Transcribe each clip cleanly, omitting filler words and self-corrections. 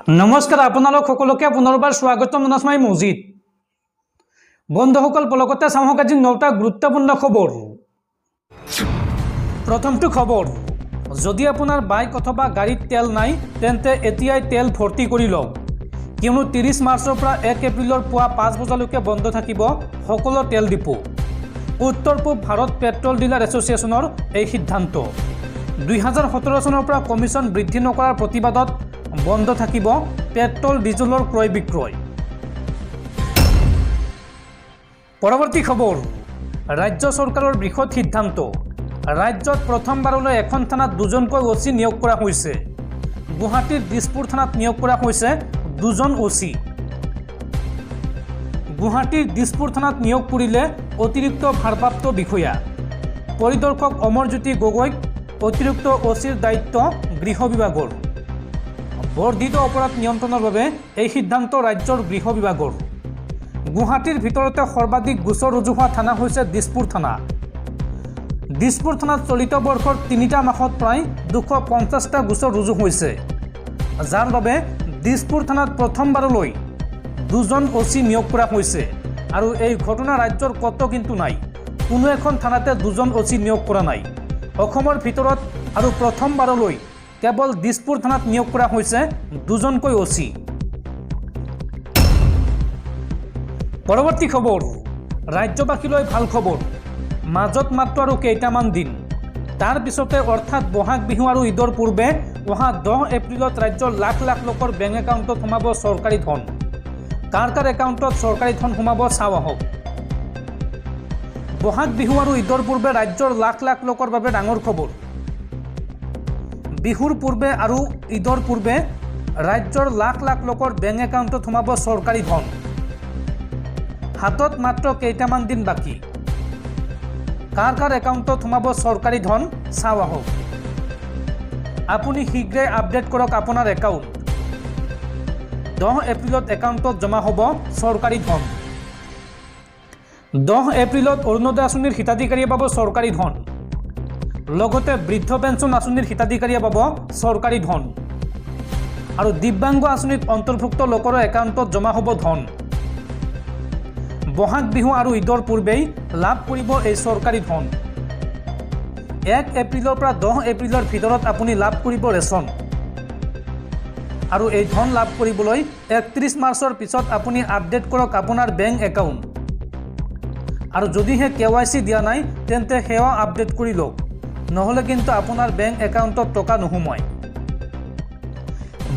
নমস্কাৰ আপোনালোক সকলোকে পুনৰবাৰ স্বাগতম জনাইছো মই মজিদ। বন্ধুসকল পলকতে চাওক আজি 9টা গুৰুত্বপূৰ্ণ খবৰ। প্ৰথমটো খবৰ, যদি আপোনাৰ বাইক অথবা গাড়ীত তেল নাই তেন্তে এতিয়াই তেল ভৰ্তি কৰি লওক, কিয়নো 30 মাৰ্চৰ পৰা 1 এপ্ৰিলৰ পুৱা 5 বজালৈকে বন্ধ থাকিব সকলো তেল ডিপো। উত্তৰ পূব ভাৰত পেট্ৰল ডিলাৰ এছ'চিয়েশ্যনৰ এই সিদ্ধান্ত। 2017 চনৰ পৰা কমিশ্যন বৃদ্ধি নকৰাৰ প্ৰতিবাদত বন্ধ থাকিব পেট্ৰল ডিজেলৰ ক্ৰয় বিক্ৰয়। পৰৱৰ্তী খবৰ, ৰাজ্য চৰকাৰৰ বৃহৎ সিদ্ধান্ত। ৰাজ্যত প্ৰথমবাৰলৈ এখন থানাত 2জনকৈ OC নিয়োগ কৰা হৈছে। গুৱাহাটীৰ দিছপুৰ থানাত নিয়োগ কৰা হৈছে 2জন OC। গুৱাহাটীৰ দিছপুৰ থানাত নিয়োগ কৰিলে অতিৰিক্ত ভাৰপ্ৰাপ্ত বিষয়া। পৰিদৰ্শক অমৰজ্যোতি গগৈক অতিৰিক্ত OCৰ দায়িত্ব গৃহ বিভাগৰ। বৰ্ধিত অপৰাধ নিয়ন্ত্ৰণৰ বাবে এই সিদ্ধান্ত ৰাজ্যৰ গৃহ বিভাগৰ। গুৱাহাটীৰ ভিতৰতে সৰ্বাধিক গোচৰ ৰুজু হোৱা থানা হৈছে দিছপুৰ থানা। দিছপুৰ থানাত চলিত বৰ্ষৰ 3টা মাহত প্ৰায় 250টা গোচৰ ৰুজু হৈছে, যাৰ বাবে দিছপুৰ থানাত প্ৰথমবাৰলৈ 2জন OC নিয়োগ কৰা হৈছে। আৰু এই ঘটনা ৰাজ্যৰ ক'তো কিন্তু নাই, কোনো এখন থানাতে 2জন OC নিয়োগ কৰা নাই। অসমৰ ভিতৰত আৰু প্ৰথমবাৰলৈ কেৱল দিছপুৰ থানাত নিয়োগ কৰা হৈছে 2জনকৈ OC। পৰৱৰ্তী খবৰ, ৰাজ্যবাসীলৈ ভাল খবৰ। মাজত মাত্ৰ আৰু কেইটামান দিন, তাৰ পিছতে অৰ্থাৎ বহাগ বিহু আৰু ঈদৰ পূৰ্বে অহা 10 এপ্ৰিলত ৰাজ্যৰ লাখ লাখ লোকৰ বেংক একাউণ্টত সোমাব চৰকাৰী ধন। কাৰ কাৰ একাউণ্টত চৰকাৰী ধন সোমাব চাওঁ আহক। বহাগ বিহু আৰু ঈদৰ পূৰ্বে ৰাজ্যৰ লাখ লাখ লোকৰ বাবে ডাঙৰ খবৰ। বিহুৰ পূৰ্বে আৰু ঈদৰ পূৰ্বে ৰাজ্যৰ লাখ লাখ লোকৰ বেংক একাউণ্টত সোমাব চৰকাৰী ধন। হাতত মাত্ৰ কেইটামান দিন বাকী। কাৰ কাৰ একাউণ্টত সোমাব চৰকাৰী ধন চাওঁ আহক। আপুনি শীঘ্ৰে আপডেট কৰক আপোনাৰ একাউণ্ট। 10 এপ্ৰিলত একাউণ্টত জমা হ'ব চৰকাৰী ধন। 10 এপ্ৰিলত অৰুণোদয় আঁচনিৰ হিতাধিকাৰীয়ে পাব চৰকাৰী ধন। লগতে বৃদ্ধ পেঞ্চন আঁচনিৰ হিতাধিকাৰীয়ে পাব চৰকাৰী ধন। আৰু দিব্যাংগ আঁচনিত অন্তৰ্ভুক্ত লোকৰ একাউণ্টত জমা হ'ব ধন। বহাগ বিহু আৰু ঈদৰ পূৰ্বেই লাভ কৰিব এই চৰকাৰী ধন। 1 এপ্ৰিলৰ পৰা 10 এপ্ৰিলৰ ভিতৰত আপুনি লাভ কৰিব ৰেচন। আৰু এই ধন লাভ কৰিবলৈ 31 মাৰ্চৰ পিছত আপুনি আপডেট কৰক আপোনাৰ বেংক একাউণ্ট। আৰু যদিহে KYC দিয়া নাই তেন্তে সেয়া আপডেট কৰি লওক, নহ'লে কিন্তু আপোনাৰ বেংক একাউণ্টত টকা নোসোমায়।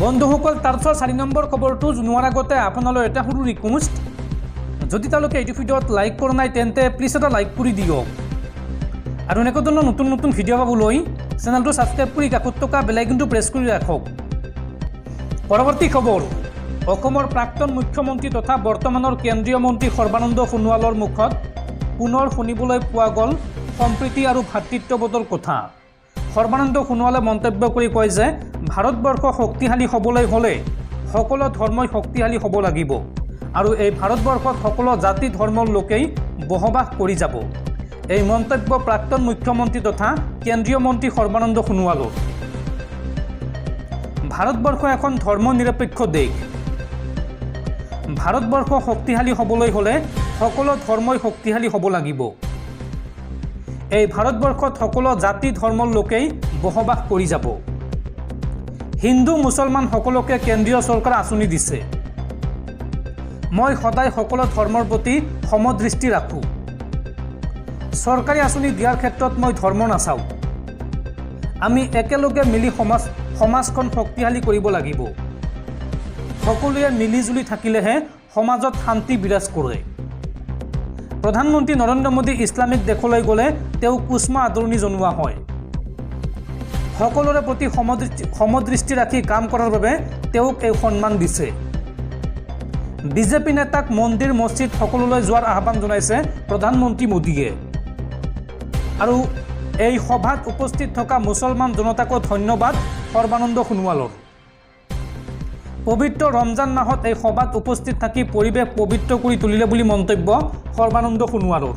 বন্ধুসকল, তাৰপিছত 4 নম্বৰ খবৰটো জনোৱাৰ আগতে আপোনালৈ এটা সৰু ৰিকুৱেষ্ট, যদি তেওঁলোকে এইটো ভিডিঅ'ত লাইক কৰা নাই তেন্তে প্লিজ এটা লাইক কৰি দিয়ক। আৰু এনেকুৱা ধৰণৰ নতুন নতুন ভিডিঅ' পাবলৈ চেনেলটো ছাবস্ক্ৰাইব কৰি কাষত থকা বেল আইকনটো প্ৰেছ কৰি ৰাখক। পৰৱৰ্তী খবৰ, অসমৰ প্ৰাক্তন মুখ্যমন্ত্ৰী তথা বৰ্তমানৰ কেন্দ্ৰীয় মন্ত্ৰী সৰ্বানন্দ সোণোৱালৰ মুখত পুনৰ শুনিবলৈ পোৱা গ'ল সম্প্ৰীতি আৰু ভাতৃত্ববোধৰ কথা। সৰ্বানন্দ সোণোৱালে মন্তব্য কৰি কয় যে ভাৰতবৰ্ষ শক্তিশালী হ'বলৈ হ'লে সকলো ধৰ্মই শক্তিশালী হ'ব লাগিব, আৰু এই ভাৰতবৰ্ষত সকলো জাতি ধৰ্মৰ লোকেই বসবাস কৰি যাব। এই মন্তব্য প্ৰাক্তন মুখ্যমন্ত্ৰী তথা কেন্দ্ৰীয় মন্ত্ৰী সৰ্বানন্দ সোণোৱালৰ। ভাৰতবৰ্ষ এখন ধৰ্ম নিৰপেক্ষ দেশ। ভাৰতবৰ্ষ শক্তিশালী হ'বলৈ হ'লে সকলো ধৰ্মই শক্তিশালী হ'ব লাগিব। এই ভাৰতবৰ্ষত সকলো জাতি ধৰ্মৰ লোকেই বসবাস কৰি যাব। হিন্দু মুছলমান সকলোকে কেন্দ্ৰীয় চৰকাৰে আঁচনি দিছে। মই সদায় সকলো ধৰ্মৰ প্ৰতি সমদৃষ্টি ৰাখোঁ। চৰকাৰী আঁচনি দিয়াৰ ক্ষেত্ৰত মই ধৰ্ম নাচাওঁ। আমি একেলগে মিলি সমাজখন শক্তিশালী কৰিব লাগিব। সকলোৱে মিলিজুলি থাকিলেহে সমাজত শান্তি বিৰাজ কৰে। প্ৰধানমন্ত্ৰী নৰেন্দ্ৰ মোদী ইছলামিক দেশলৈ গ'লে তেওঁক উষ্ম আদৰণি জনোৱা হয়। সকলোৰে প্ৰতি সমদৃষ্টি ৰাখি কাম কৰাৰ বাবে তেওঁক এই সন্মান দিছে। বিজেপি নেতাক মন্দিৰ মছজিদ সকলোলৈ যোৱাৰ আহ্বান জনাইছে প্ৰধানমন্ত্ৰী মোদীয়ে। আৰু এই সভাত উপস্থিত থকা মুছলমান জনতাকো ধন্যবাদ সৰ্বানন্দ সোণোৱালৰ। পবিত্ৰ ৰমজান মাহত এই সভাত উপস্থিত থাকি পৰিৱেশ পবিত্ৰ কৰি তুলিলে বুলি মন্তব্য সৰ্বানন্দ সোণোৱালৰ।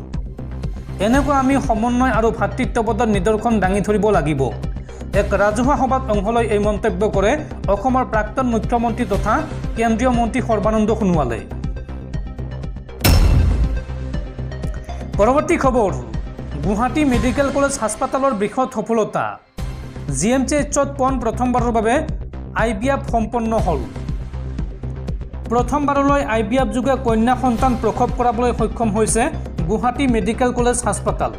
এনেকুৱা আমি সমন্বয় আৰু ভাতৃত্ববোধৰ নিদৰ্শন দাঙি ধৰিব লাগিব। এক ৰাজহুৱা সভাত অংশ লৈ এই মন্তব্য কৰে অসমৰ প্ৰাক্তন মুখ্যমন্ত্ৰী তথা কেন্দ্ৰীয় মন্ত্ৰী সৰ্বানন্দ সোণোৱালে। পৰৱৰ্তী খবৰ, গুৱাহাটী মেডিকেল কলেজ হাস্পাতালৰ বৃহৎ সফলতা। GMCHত পোন প্ৰথমবাৰৰ বাবে IVF সম্পন্ন হ'ল। প্ৰথমবাৰলৈ IVF যোগে কন্যা সন্তান প্ৰসৱ কৰাবলৈ সক্ষম হৈছে গুৱাহাটী মেডিকেল কলেজ হাস্পাতাল।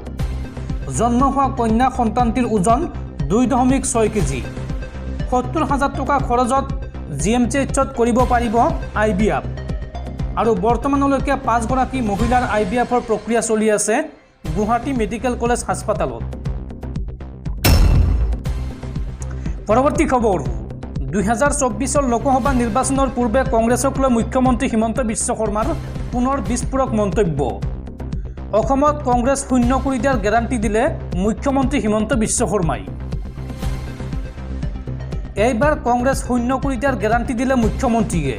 জন্ম হোৱা কন্যা সন্তানটিৰ ওজন 2.6 কেজি। 70,000 টকা খৰচত GMCHত কৰিব পাৰিব IVF। আৰু বৰ্তমানলৈকে 5 গৰাকী মহিলাৰ IVFৰ প্ৰক্ৰিয়া চলি আছে গুৱাহাটী মেডিকেল কলেজ হাস্পাতালত। পৰৱৰ্তী খবৰ, 2024 লোকসভা নিৰ্বাচনৰ পূৰ্বে কংগ্ৰেছক লৈ মুখ্যমন্ত্ৰী হিমন্ত বিশ্ব শৰ্মাৰ পুনৰ বিস্ফোৰক মন্তব্য। অসমত কংগ্ৰেছ শূন্য কৰি দিয়াৰ গেৰাণ্টি দিলে মুখ্যমন্ত্ৰী হিমন্ত বিশ্ব শৰ্মাই। এইবাৰ কংগ্ৰেছ শূন্য কৰি দিয়াৰ গেৰাণ্টি দিলে মুখ্যমন্ত্ৰীয়ে।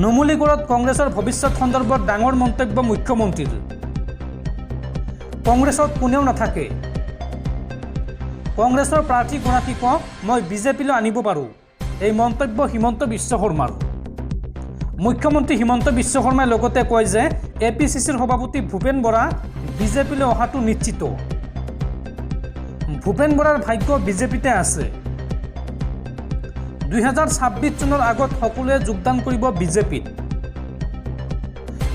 নুমলীগড়ত কংগ্ৰেছৰ ভৱিষ্যত সন্দৰ্ভত ডাঙৰ মন্তব্য মুখ্যমন্ত্ৰীৰ। কংগ্ৰেছত কোনেও নাথাকে। কংগ্ৰেছৰ প্ৰাৰ্থীগৰাকীক মই বিজেপিলৈ আনিব পাৰোঁ, এই মন্তব্য হিমন্ত বিশ্ব শৰ্মাৰ। মুখ্যমন্ত্ৰী হিমন্ত বিশ্ব শৰ্মাই লগতে কয় যে APCCৰ সভাপতি ভূপেন বৰা বিজেপিলৈ অহাটো নিশ্চিত। ভূপেন বৰাৰ ভাগ্য বিজেপিতে আছে। 2026 চনৰ আগত সকলোৱে যোগদান কৰিব বিজেপিত।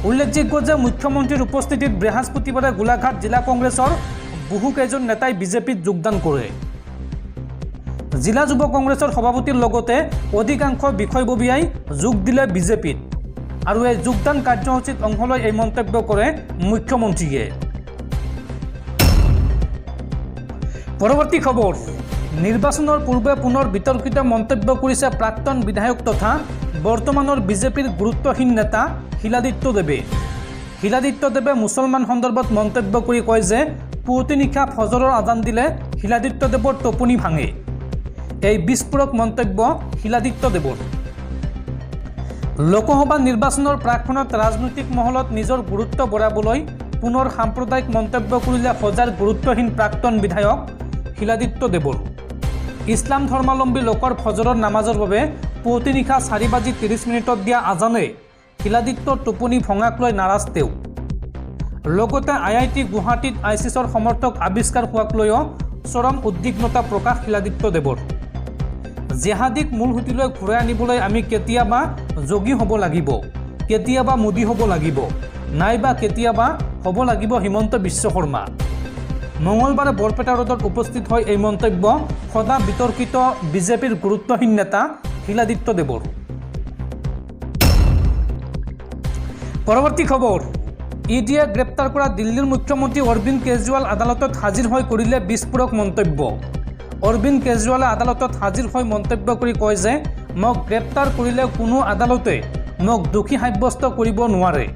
উল্লেখযোগ্য যে মুখ্যমন্ত্ৰীৰ উপস্থিতিত বৃহস্পতিবাৰে গোলাঘাট জিলা কংগ্ৰেছৰ বহুকেইজন নেতাই বিজেপিত যোগদান কৰে। জিলা যুৱ কংগ্ৰেছৰ সভাপতিৰ লগতে অধিকাংশ বিষয়ববীয়াই যোগ দিলে বিজেপিত। আৰু এই যোগদান কাৰ্যসূচীত অংশ লৈ এই মন্তব্য কৰে মুখ্যমন্ত্ৰীয়ে। পৰৱৰ্তী খবৰ, নিৰ্বাচনৰ পূৰ্বে পুনৰ বিতৰ্কিত মন্তব্য কৰিছে প্ৰাক্তন বিধায়ক তথা বৰ্তমানৰ বিজেপিৰ গুৰুত্বহীন নেতা শিলাদিত্য দেৱে। শিলাদিত্য দেৱে মুছলমান সন্দৰ্ভত মন্তব্য কৰি কয় যে পুৱতি নিশা ফজৰৰ আজান দিলে শিলাদিত্য দেৱৰ টোপনি ভাঙে। এই বিস্ফোৰক মন্তব্য শিলাদিত্য দেৱৰ। লোকসভা নিৰ্বাচনৰ প্ৰাকক্ষণত ৰাজনৈতিক মহলত নিজৰ গুৰুত্ব বঢ়াবলৈ পুনৰ সাম্প্ৰদায়িক মন্তব্য কৰিলে সজাৰ গুৰুত্বহীন প্ৰাক্তন বিধায়ক শিলাদিত্য দেৱৰ। ইছলাম ধৰ্মাৱলম্বী লোকৰ ফজৰৰ নামাজৰ বাবে পুৱতি নিশা 4:30 দিয়া আজানে শিলাদিত্যৰ টোপনি ভঙাক লৈ নাৰাজ তেওঁ। লগতে IIT গুৱাহাটীত ISISৰ সমৰ্থক আৱিষ্কাৰ হোৱাক লৈও চৰম উদ্বিগ্নতা প্ৰকাশ শিলাদিত্য দেৱৰ। জেহাদীক মূল সুঁতিলৈ ঘূৰাই আনিবলৈ আমি কেতিয়াবা যোগী হ'ব লাগিব, কেতিয়াবা মোদী হ'ব লাগিব, নাইবা কেতিয়াবা হ'ব লাগিব হিমন্ত বিশ্ব শৰ্মা। মঙলবাৰে বৰপেটা ৰোডত উপস্থিত হৈ এই মন্তব্য সদা বিতৰ্কিত বিজেপিৰ গুৰুত্বহীন নেতা শিলাদিত্য দেৱৰ। পৰৱৰ্তী খবৰ, EDয়ে গ্ৰেপ্তাৰ কৰা দিল্লীৰ মুখ্যমন্ত্ৰী অৰবিন্দ কেজৰিৱাল আদালতত হাজিৰ হৈ কৰিলে বিস্ফোৰক মন্তব্য। অৰবিন্দ কেজৰিৱালে আদালতত হাজিৰ হৈ মন্তব্য কৰি কয় যে মোক গ্ৰেপ্তাৰ কৰিলে কোনো আদালতে মোক দোষী সাব্যস্ত কৰিব নোৱাৰে।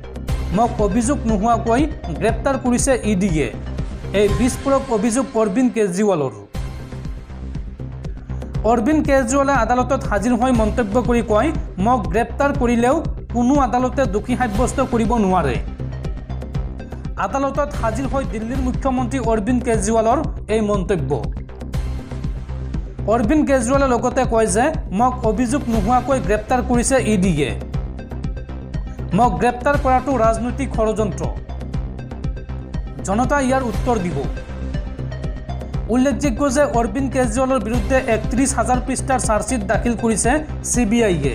মোক অভিযোগ নোহোৱাকৈ গ্ৰেপ্তাৰ কৰিছে EDয়ে। এই বিস্ফোৰক অভিযোগ অৰবিন্দ কেজৰিৱালৰ। অৰবিন্দ কেজৰিৱালে আদালতত হাজিৰ হৈ মন্তব্য কৰি কয় মোক গ্ৰেপ্তাৰ কৰিলেও কোনো আদালতে দোষী সাব্যস্ত কৰিব নোৱাৰে। আদালতত হাজিৰ হৈ দিল্লীৰ মুখ্যমন্ত্ৰী অৰবিন্দ কেজৰিৱালৰ এই মন্তব্য। অৰবিন্দ কেজৰিৱালে লগতে কয় যে মোক অভিযোগ নোহোৱাকৈ গ্ৰেপ্তাৰ কৰিছে EDয়ে। মোক গ্ৰেপ্তাৰ কৰাটো ৰাজনৈতিক ষড়যন্ত্ৰ। জনতাই ইয়াৰ উত্তৰ দিব। উল্লেখযোগ্য যে অৰবিন্দ কেজৰিৱালৰ বিৰুদ্ধে 31,000 পৃষ্ঠাৰ চাৰ্জশ্বিট দাখিল কৰিছে CBIয়ে।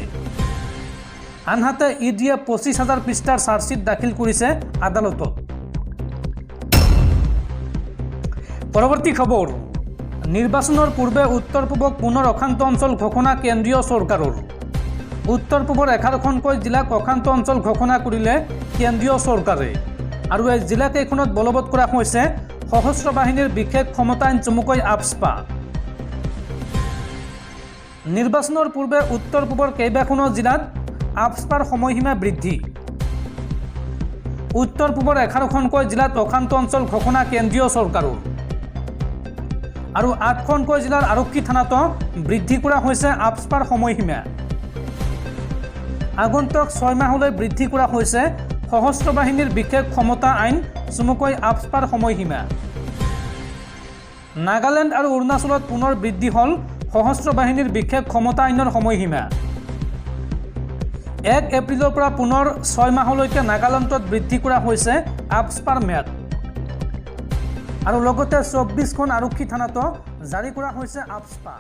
আনহাতে EDয়ে 25,000 পৃষ্ঠাৰ চাৰ্জশ্বিট দাখিল কৰিছে আদালতত। পৰৱৰ্তী খবৰ, নিৰ্বাচনৰ পূৰ্বে উত্তৰ পূবক পুনৰ অশান্ত অঞ্চল ঘোষণা কেন্দ্ৰীয় চৰকাৰৰ। উত্তৰ পূবৰ 11খনকৈ জিলাক অশান্ত অঞ্চল ঘোষণা কৰিলে কেন্দ্ৰীয় চৰকাৰে। আৰু এই জিলাকেইখনত বলবৎ কৰা হৈছে সশস্ত্ৰ বাহিনীৰ বিশেষ ক্ষমতা আইন চমুকৈ AFSPA। নিৰ্বাচনৰ পূৰ্বে উত্তৰ পূবৰ কেইবাখনো জিলাত AFSPAৰ সময়সীমা বৃদ্ধি। উত্তৰ পূবৰ 11খনকৈ জিলাত অশান্ত অঞ্চল ঘোষণা কেন্দ্ৰীয় চৰকাৰৰ। আৰু 8খনকৈ জিলাৰ আৰক্ষী থানাতো বৃদ্ধি কৰা হৈছে AFSPAৰ সময়সীমা। আগন্তুক 6 মাহলৈ বৃদ্ধি কৰা হৈছে সশস্ত্ৰ বাহিনীৰ বিশেষ ক্ষমতা আইন চমুকৈ AFSPAৰ সময়সীমা। নাগালেণ্ড আৰু অৰুণাচলত পুনৰ বৃদ্ধি হ'ল সশস্ত্ৰ বাহিনীৰ বিশেষ ক্ষমতা আইনৰ সময়সীমা। 1 এপ্ৰিলৰ পৰা পুনৰ 6 মাহলৈকে নাগালেণ্ডত বৃদ্ধি কৰা হৈছে আপস্পাৰ ম্যাদ। আৰু লগতে 24খন আৰক্ষী থানাতো জাৰি কৰা হৈছে আপস্পা।